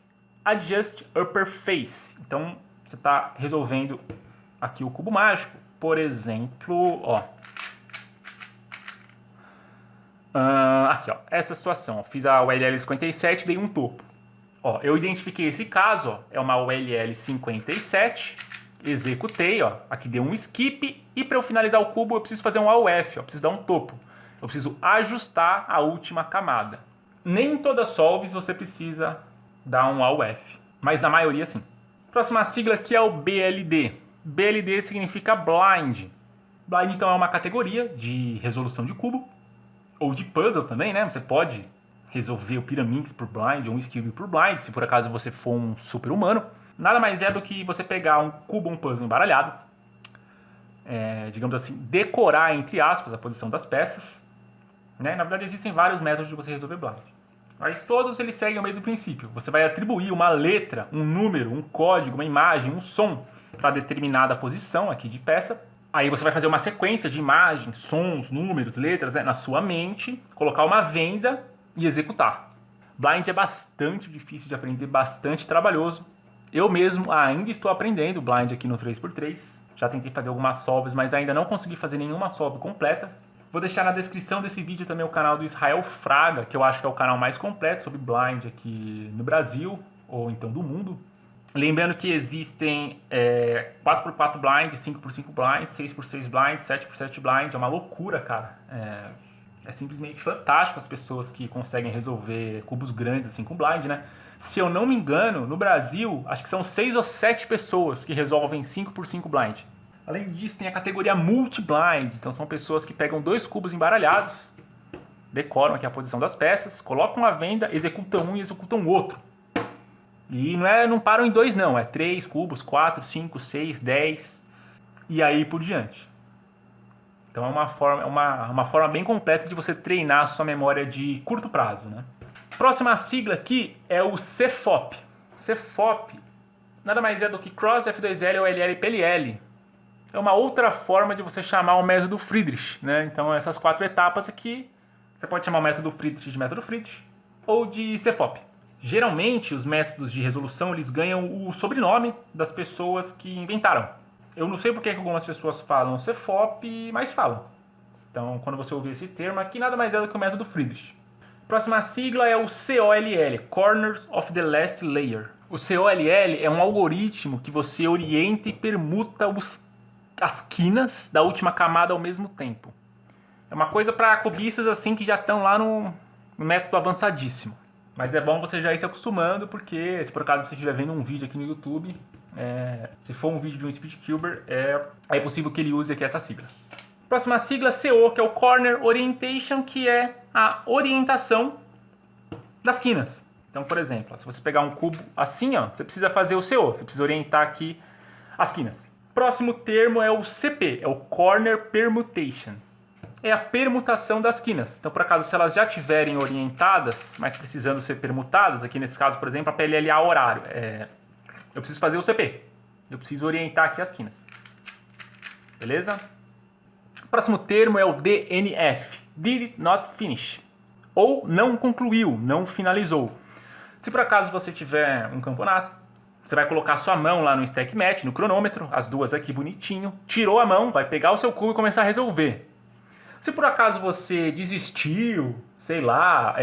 Adjust Upper Face. Então você está resolvendo aqui o cubo mágico, por exemplo, ó. Aqui, ó, essa situação, ó, fiz a ULL 57, dei um topo. Ó, eu identifiquei esse caso, ó, é uma ULL 57, executei, ó, aqui deu um skip, e para eu finalizar o cubo eu preciso fazer um AUF, eu preciso dar um topo. Eu preciso ajustar a última camada. Nem em todas as solves você precisa dar um AUF, mas na maioria sim. Próxima sigla aqui é o BLD. BLD significa Blind. Blind então é uma categoria de resolução de cubo, ou de puzzle também, né? Você pode resolver o Pyraminx por Blind ou um Skill por Blind, se por acaso você for um super-humano. Nada mais é do que você pegar um cubo, um puzzle embaralhado, digamos assim, decorar, entre aspas, a posição das peças, né? Na verdade, existem vários métodos de você resolver Blind. Mas todos eles seguem o mesmo princípio. Você vai atribuir uma letra, um número, um código, uma imagem, um som para determinada posição aqui de peça. Aí você vai fazer uma sequência de imagens, sons, números, letras, né, na sua mente, colocar uma venda e executar. Blind é bastante difícil de aprender, bastante trabalhoso. Eu mesmo ainda estou aprendendo Blind aqui no 3x3. Já tentei fazer algumas solves, mas ainda não consegui fazer nenhuma solve completa. Vou deixar na descrição desse vídeo também o canal do Israel Fraga, que eu acho que é o canal mais completo sobre Blind aqui no Brasil, ou então do mundo. Lembrando que existem 4x4 blind, 5x5 blind, 6x6 blind, 7x7 blind. É uma loucura, cara. É simplesmente fantástico as pessoas que conseguem resolver cubos grandes assim com blind, né? Se eu não me engano, no Brasil, acho que são 6 ou 7 pessoas que resolvem 5x5 blind. Além disso, tem a categoria multi-blind. Então são pessoas que pegam 2 cubos embaralhados, decoram aqui a posição das peças, colocam a venda, executam um e executam o outro. E não param em 2 não, é 3 cubos, 4, 5, 6, 10 e aí por diante. Então é uma forma bem completa de você treinar a sua memória de curto prazo, né? Próxima sigla aqui é o CFOP. CFOP nada mais é do que Cross, F2L, OLL e PLL. É uma outra forma de você chamar o método Friedrich, né? Então essas 4 etapas aqui, você pode chamar o método Friedrich de método Friedrich ou de CFOP. Geralmente, os métodos de resolução eles ganham o sobrenome das pessoas que inventaram. Eu não sei porque que algumas pessoas falam CFOP, mas falam. Então, quando você ouvir esse termo aqui, nada mais é do que o método Friedrich. Próxima sigla é o COLL, Corners of the Last Layer. O COLL é um algoritmo que você orienta e permuta as quinas da última camada ao mesmo tempo. É uma coisa para cobiças assim que já estão lá no método avançadíssimo. Mas é bom você já ir se acostumando, porque se por acaso você estiver vendo um vídeo aqui no YouTube, se for um vídeo de um speedcuber, é possível que ele use aqui essa sigla. Próxima sigla, CO, que é o Corner Orientation, que é a orientação das quinas. Então, por exemplo, se você pegar um cubo assim, ó, você precisa fazer o CO, você precisa orientar aqui as quinas. Próximo termo é o CP, é o Corner Permutation. É a permutação das quinas. Então, por acaso, se elas já estiverem orientadas, mas precisando ser permutadas, aqui nesse caso, por exemplo, a PLLA horário, eu preciso fazer o CP. Eu preciso orientar aqui as quinas. Beleza? O próximo termo é o DNF, Did Not Finish, ou não concluiu, não finalizou. Se por acaso você tiver um campeonato, você vai colocar sua mão lá no stack match, no cronômetro, as duas aqui bonitinho, tirou a mão, vai pegar o seu cubo e começar a resolver. Se por acaso você desistiu, sei lá,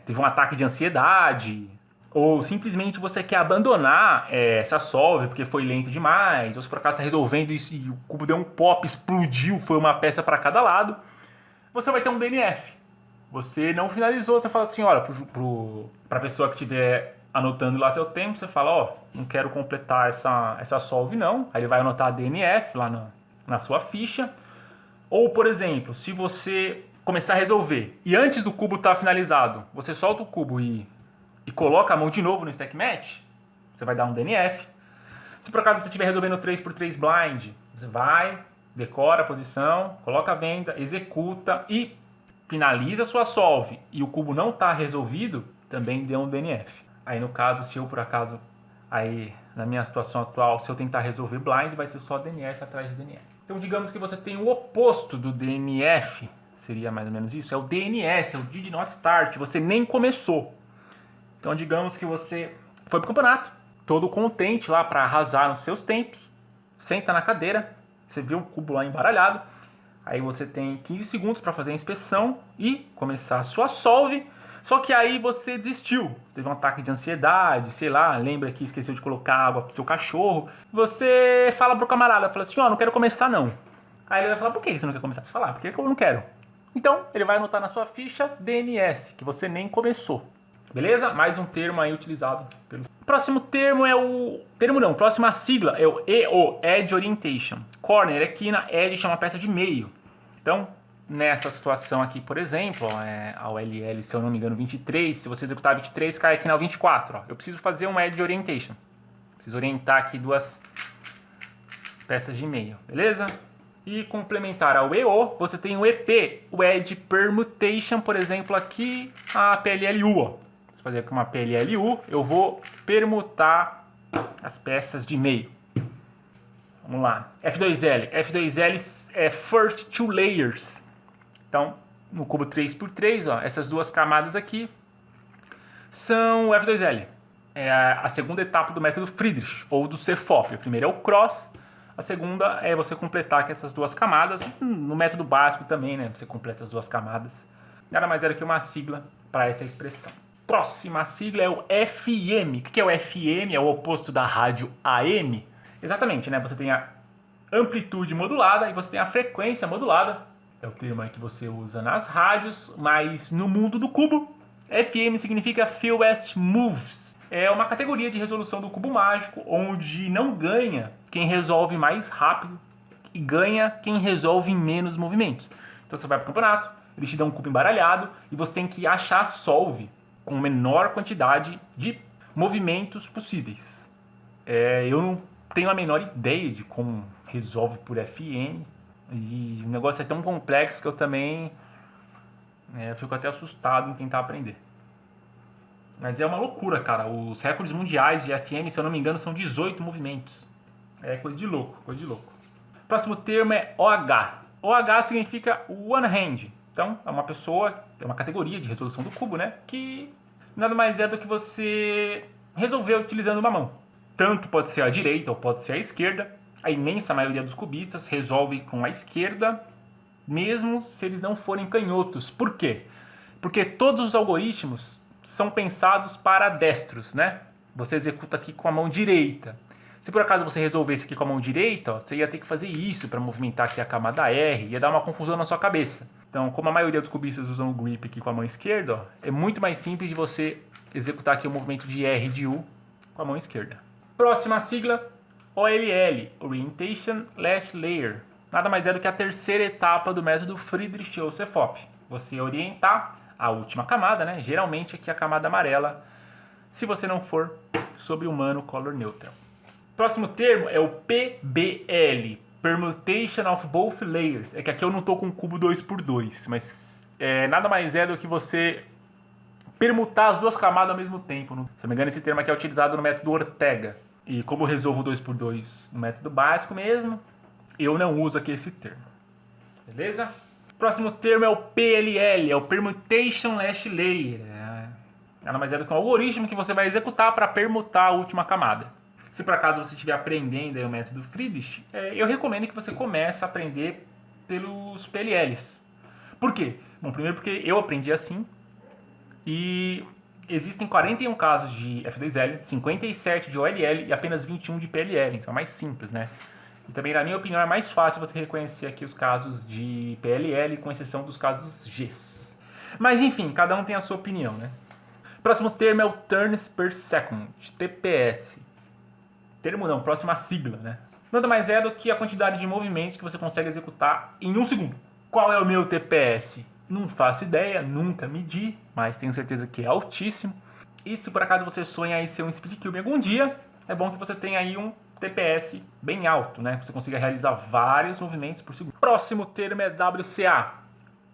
teve um ataque de ansiedade, ou simplesmente você quer abandonar essa solve porque foi lento demais, ou se por acaso está resolvendo isso e o cubo deu um pop, explodiu, foi uma peça para cada lado, você vai ter um DNF. Você não finalizou, você fala assim, olha, para a pessoa que estiver anotando lá seu tempo, você fala, ó, não quero completar essa solve não, aí ele vai anotar a DNF lá na sua ficha. Ou, por exemplo, se você começar a resolver e antes do cubo estar finalizado, você solta o cubo e coloca a mão de novo no stack match, você vai dar um DNF. Se por acaso você estiver resolvendo 3x3 blind, você vai, decora a posição, coloca a venda, executa e finaliza a sua solve e o cubo não está resolvido, também deu um DNF. Aí no caso, se eu por acaso, aí na minha situação atual, se eu tentar resolver blind, vai ser só DNF atrás de DNF. Então digamos que você tem o oposto do DNF, seria mais ou menos isso, é o DNS, é o Did Not Start, você nem começou. Então digamos que você foi pro campeonato, todo contente lá para arrasar nos seus tempos, senta na cadeira, você viu o cubo lá embaralhado, aí você tem 15 segundos para fazer a inspeção e começar a sua solve, Só que aí você desistiu, teve um ataque de ansiedade, sei lá, lembra que esqueceu de colocar água pro seu cachorro. Você fala pro camarada, fala assim, ó, não quero começar não. Aí ele vai falar, por que você não quer começar? Você fala, porque eu não quero. Então, ele vai anotar na sua ficha DNS, que você nem começou. Beleza? Mais um termo aí utilizado pelo... Próximo termo é o... Termo não, próxima sigla é o EO, Edge Orientation. Corner é quina, Edge é uma peça de meio. Então, nessa situação aqui, por exemplo, ó, a OLL, se eu não me engano, 23. Se você executar 23, cai aqui na 24. Ó. Eu preciso fazer um Edge Orientation. Preciso orientar aqui duas peças de meio, beleza? E complementar ao EO, você tem o EP, o Edge Permutation, por exemplo, aqui a PLLU. Ó. Vou fazer aqui uma PLLU, eu vou permutar as peças de meio. Vamos lá. F2L. F2L é First Two Layers. Então, no cubo 3x3, ó, essas duas camadas aqui são o F2L. É a segunda etapa do método Friedrich, ou do CFOP. A primeira é o cross, a segunda é você completar aqui essas duas camadas. No método básico também, né? Você completa as duas camadas. Nada mais era que uma sigla para essa expressão. Próxima sigla é o FM. O que é o FM? É o oposto da rádio AM. Exatamente, né? Você tem a amplitude modulada e você tem a frequência modulada. É o termo aí que você usa nas rádios, mas no mundo do cubo, FM significa Fewest Moves. É uma categoria de resolução do cubo mágico, onde não ganha quem resolve mais rápido e ganha quem resolve em menos movimentos. Então você vai para o campeonato, eles te dão um cubo embaralhado e você tem que achar a solve com a menor quantidade de movimentos possíveis. Eu não tenho a menor ideia de como resolve por FM. E o negócio é tão complexo que eu também fico até assustado em tentar aprender. Mas é uma loucura, cara. Os recordes mundiais de FM, se eu não me engano, são 18 movimentos. É coisa de louco, coisa de louco. Próximo termo é OH. OH significa One Hand. Então, é uma pessoa, é uma categoria de resolução do cubo, né? Que nada mais é do que você resolver utilizando uma mão. Tanto pode ser a direita ou pode ser a esquerda. A imensa maioria dos cubistas resolve com a esquerda, mesmo se eles não forem canhotos. Por quê? Porque todos os algoritmos são pensados para destros, né? Você executa aqui com a mão direita. Se por acaso você resolvesse aqui com a mão direita, ó, você ia ter que fazer isso para movimentar aqui a camada R, ia dar uma confusão na sua cabeça. Então, como a maioria dos cubistas usam o grip aqui com a mão esquerda, ó, é muito mais simples de você executar aqui o movimento de R e de U com a mão esquerda. Próxima sigla, OLL, Orientation Last Layer. Nada mais é do que a terceira etapa do método Friedrich ou CFOP. Você orientar a última camada, né? Geralmente aqui a camada amarela, se você não for sobre-humano Color Neutral. Próximo termo é o PBL, Permutation of Both Layers. É que aqui eu não estou com o cubo 2x2, mas nada mais é do que você permutar as duas camadas ao mesmo tempo. Se não me engano, esse termo aqui é utilizado no método Ortega. E como eu resolvo 2x2 no método básico mesmo, eu não uso aqui esse termo. Beleza? Próximo termo é o PLL, é o Permutation Last Layer. Nada mais é do que um algoritmo que você vai executar para permutar a última camada. Se por acaso você estiver aprendendo aí o método Friedrich, eu recomendo que você comece a aprender pelos PLLs. Por quê? Bom, primeiro porque eu aprendi assim e existem 41 casos de F2L, 57 de OLL e apenas 21 de PLL, então é mais simples, né? E também, na minha opinião, é mais fácil você reconhecer aqui os casos de PLL, com exceção dos casos Gs. Mas enfim, cada um tem a sua opinião, né? Próximo termo é o Turns per Second, TPS. Termo não, próxima sigla, né? Nada mais é do que a quantidade de movimentos que você consegue executar em 1 segundo. Qual é o meu TPS? Não faço ideia, nunca medi, mas tenho certeza que é altíssimo. E se por acaso você sonha em ser um Speed Cube algum dia, é bom que você tenha aí um TPS bem alto, né? Você consiga realizar vários movimentos por segundo. Próximo termo é WCA,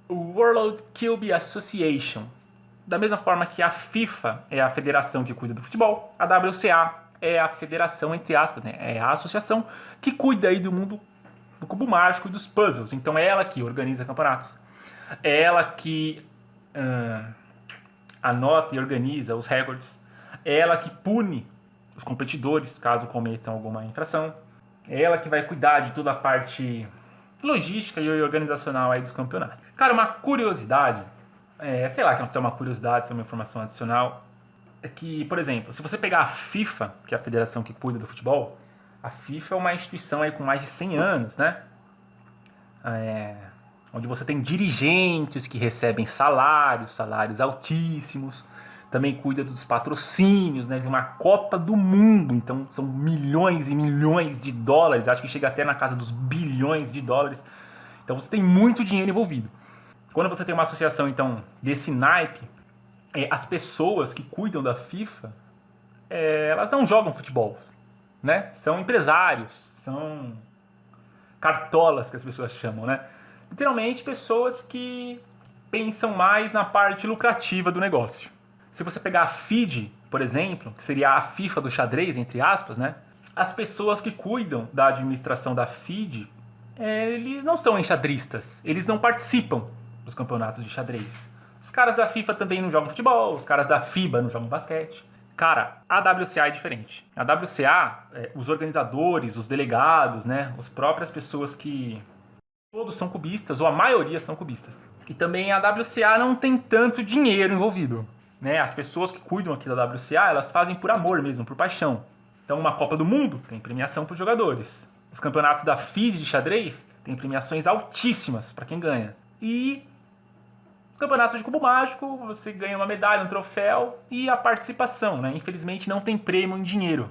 World Cube Association. Da mesma forma que a FIFA é a federação que cuida do futebol, a WCA é a federação, entre aspas, né? É a associação que cuida aí do mundo do cubo mágico e dos puzzles. Então é ela que organiza campeonatos. É ela que anota e organiza os recordes. É ela que pune os competidores, caso cometam alguma infração. É ela que vai cuidar de toda a parte logística e organizacional aí dos campeonatos. Cara, uma curiosidade sei lá, que é uma curiosidade, se é uma informação adicional, é que, por exemplo, se você pegar a FIFA, que é a federação que cuida do futebol, a FIFA é uma instituição aí com mais de 100 anos, né? Onde você tem dirigentes que recebem salários altíssimos, também cuida dos patrocínios, né, de uma Copa do Mundo, então são milhões e milhões de dólares, acho que chega até na casa dos bilhões de dólares, então você tem muito dinheiro envolvido. Quando você tem uma associação, então, desse naipe, as pessoas que cuidam da FIFA, elas não jogam futebol, né? São empresários, são cartolas que as pessoas chamam, né? Literalmente pessoas que pensam mais na parte lucrativa do negócio. Se você pegar a FIDE, por exemplo, que seria a FIFA do xadrez, entre aspas, né? As pessoas que cuidam da administração da FIDE, eles não são enxadristas, eles não participam dos campeonatos de xadrez. Os caras da FIFA também não jogam futebol, os caras da FIBA não jogam basquete. Cara, a WCA é diferente. A WCA, os organizadores, os delegados, né, as próprias pessoas que todos são cubistas, ou a maioria são cubistas. E também a WCA não tem tanto dinheiro envolvido, né? As pessoas que cuidam aqui da WCA, elas fazem por amor mesmo, por paixão. Então, uma Copa do Mundo tem premiação para os jogadores. Os campeonatos da FIDE de xadrez tem premiações altíssimas para quem ganha. E o campeonato de cubo mágico, você ganha uma medalha, um troféu e a participação, né? Infelizmente não tem prêmio em dinheiro.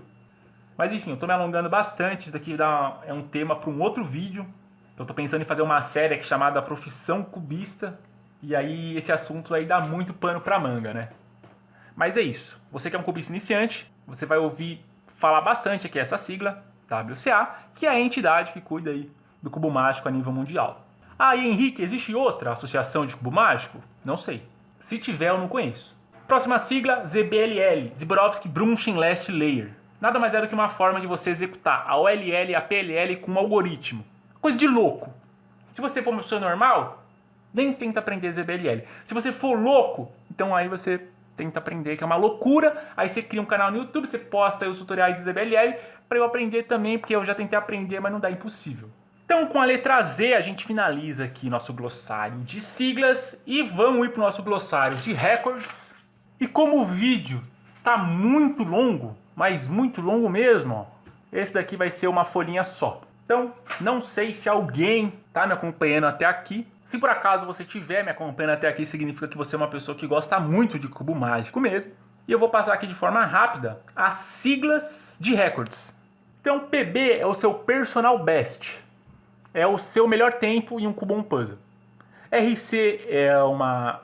Mas enfim, eu tô me alongando bastante, isso daqui é um tema para um outro vídeo. Eu tô pensando em fazer uma série aqui chamada Profissão Cubista, e aí esse assunto aí dá muito pano pra manga, né? Mas é isso. Você que é um cubista iniciante, você vai ouvir falar bastante aqui essa sigla, WCA, que é a entidade que cuida aí do cubo mágico a nível mundial. Ah, e Henrique, existe outra associação de cubo mágico? Não sei. Se tiver, eu não conheço. Próxima sigla, ZBLL, Zborowski Brunshin Last Layer. Nada mais é do que uma forma de você executar a OLL e a PLL com um algoritmo. Coisa de louco. Se você for uma pessoa normal, nem tenta aprender ZBLL. Se você for louco, então aí você tenta aprender, que é uma loucura. Aí você cria um canal no YouTube, você posta aí os tutoriais de ZBLL para eu aprender também, porque eu já tentei aprender, mas não dá, impossível. Então, com a letra Z, a gente finaliza aqui nosso glossário de siglas e vamos ir para o nosso glossário de records. E como o vídeo tá muito longo, mas muito longo mesmo, ó, esse daqui vai ser uma folhinha só. Então, não sei se alguém tá me acompanhando até aqui. Se por acaso você estiver me acompanhando até aqui, significa que você é uma pessoa que gosta muito de cubo mágico mesmo. E eu vou passar aqui de forma rápida as siglas de records. Então, PB é o seu personal best. É o seu melhor tempo em um cubo puzzle. RC é uma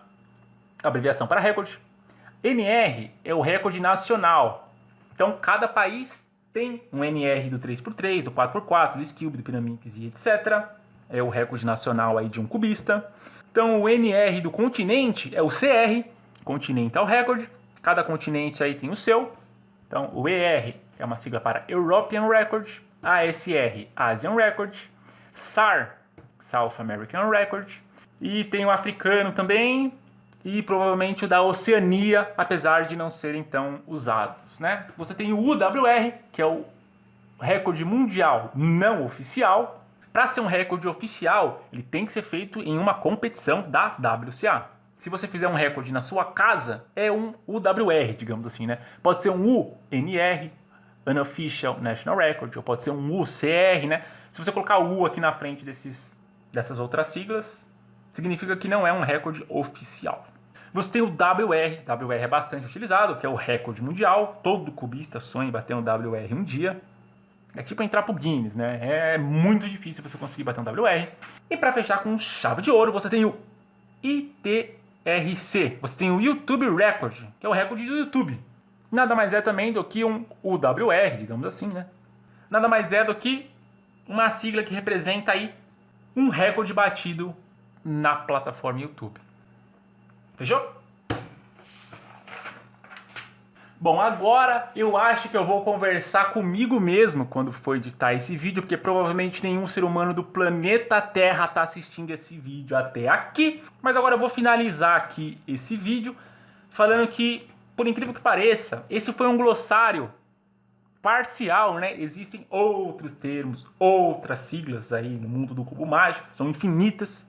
abreviação para recorde. NR é o recorde nacional. Então, cada país tem um NR do 3x3, do 4x4, do Skill, do Pyramix e etc. É o recorde nacional aí de um cubista. Então, o NR do continente é o CR, Continental Record. Cada continente aí tem o seu. Então, o ER é uma sigla para European Record. ASR, Asian Record. SAR, South American Record, e tem o africano também, e provavelmente o da Oceania, apesar de não serem tão usados, né? Você tem o UWR, que é o recorde mundial não oficial. Para ser um recorde oficial, ele tem que ser feito em uma competição da WCA. Se você fizer um recorde na sua casa, é um UWR, digamos assim, né? Pode ser um UNR, Unofficial National Record, ou pode ser um UCR, né? Se você colocar o U aqui na frente dessas outras siglas, significa que não é um recorde oficial. Você tem o WR, WR é bastante utilizado, que é o recorde mundial. Todo cubista sonha em bater um WR um dia. É tipo entrar pro Guinness, né? É muito difícil você conseguir bater um WR. E para fechar com chave de ouro, você tem o ITRC. Você tem o YouTube Record, que é o recorde do YouTube. Nada mais é também do que um UWR, digamos assim, né? Nada mais é do que uma sigla que representa aí um recorde batido na plataforma YouTube. Fechou? Bom, agora eu acho que eu vou conversar comigo mesmo quando for editar esse vídeo, porque provavelmente nenhum ser humano do planeta Terra está assistindo esse vídeo até aqui. Mas agora eu vou finalizar aqui esse vídeo falando que, por incrível que pareça, esse foi um glossário parcial, né? Existem outros termos, outras siglas aí no mundo do cubo mágico, são infinitas.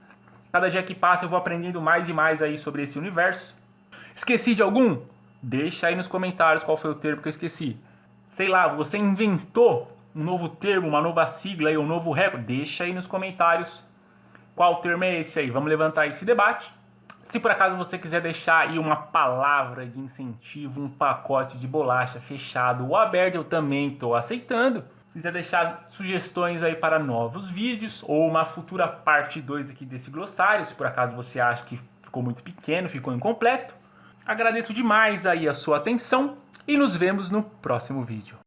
Cada dia que passa eu vou aprendendo mais e mais aí sobre esse universo. Esqueci de algum? Deixa aí nos comentários qual foi o termo que eu esqueci. Sei lá, você inventou um novo termo, uma nova sigla aí, um novo recorde? Deixa aí nos comentários qual termo é esse aí. Vamos levantar esse debate. Se por acaso você quiser deixar aí uma palavra de incentivo, um pacote de bolacha fechado ou aberto, eu também estou aceitando. Se quiser deixar sugestões aí para novos vídeos ou uma futura parte 2 aqui desse glossário, se por acaso você acha que ficou muito pequeno, ficou incompleto, agradeço demais aí a sua atenção e nos vemos no próximo vídeo.